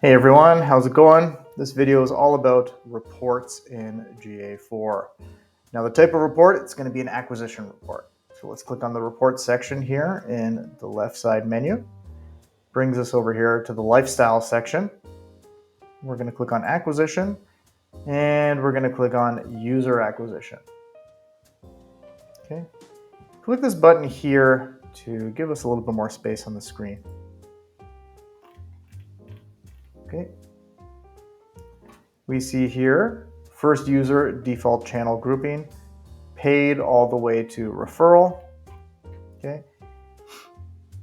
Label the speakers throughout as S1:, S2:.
S1: Hey everyone, how's it going? This video is all about reports in GA4. Now the type of report, it's going to be an acquisition report. So let's click on the report section here in the left side menu. Brings us over here to the lifestyle section. We're going to click on acquisition and we're going to click on user acquisition. Okay. Click this button here to give us a little bit more space on the screen. Okay. We see here, first user default channel grouping, paid all the way to referral. Okay.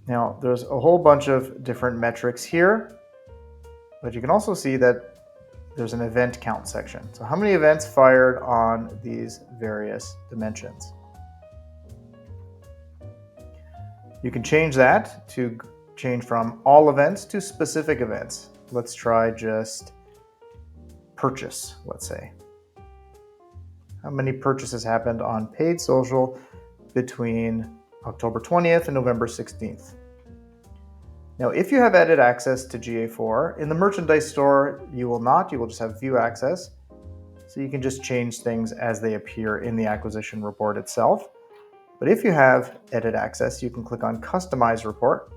S1: Now there's a whole bunch of different metrics here, but you can also see that there's an event count section. So how many events fired on these various dimensions? You can change that to change from all events to specific events. Let's try just purchase, let's say. How many purchases happened on paid social between October 20th and November 16th? Now, if you have edit access to GA4, in the merchandise store, you will not. You will just have view access. So you can just change things as they appear in the acquisition report itself. But if you have edit access, you can click on Customize Report.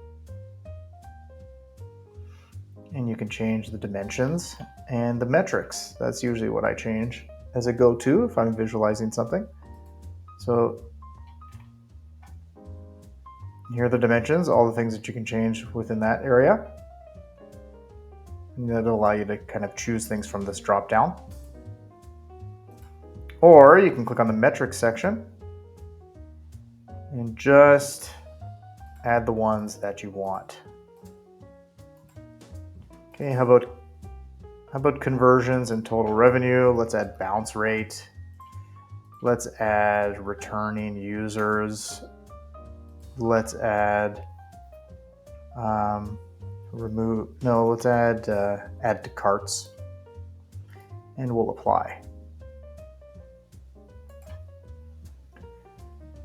S1: And you can change the dimensions and the metrics. That's usually what I change as a go-to if I'm visualizing something. So here are the dimensions, all the things that you can change within that area. And that'll allow you to kind of choose things from this drop-down. Or you can click on the metrics section and just add the ones that you want. Okay, how about conversions and total revenue? Let's add bounce rate. Let's add returning users. Let's add let's add to carts, and we'll apply.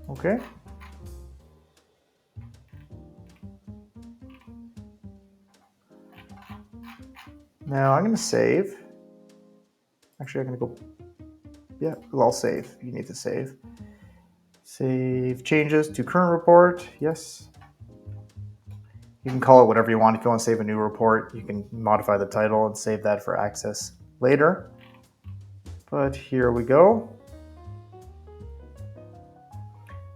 S1: Okay. Now I'm going to save. Actually, I'm going to go, yeah, I'll save. You need to save. Save changes to current report. Yes. You can call it whatever you want. If you want to save a new report, you can modify the title and save that for access later. But here we go.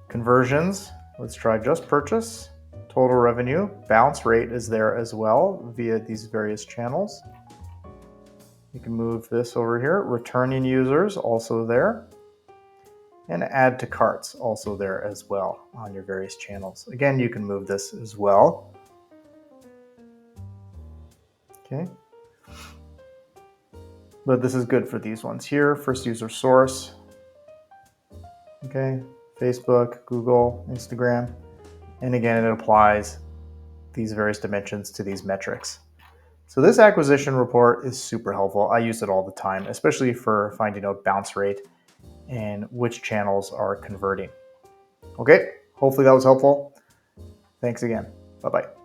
S1: Conversions. Let's try just purchase. Total revenue. Bounce rate is there as well via these various channels. You can move this over here. Returning users also there. And add to carts also there as well on your various channels. Again, you can move this as well. Okay. But this is good for these ones here. First user source. Okay. Facebook, Google, Instagram. And again, it applies these various dimensions to these metrics. So this acquisition report is super helpful. I use it all the time, especially for finding out bounce rate and which channels are converting. Okay, hopefully that was helpful. Thanks again. Bye-bye.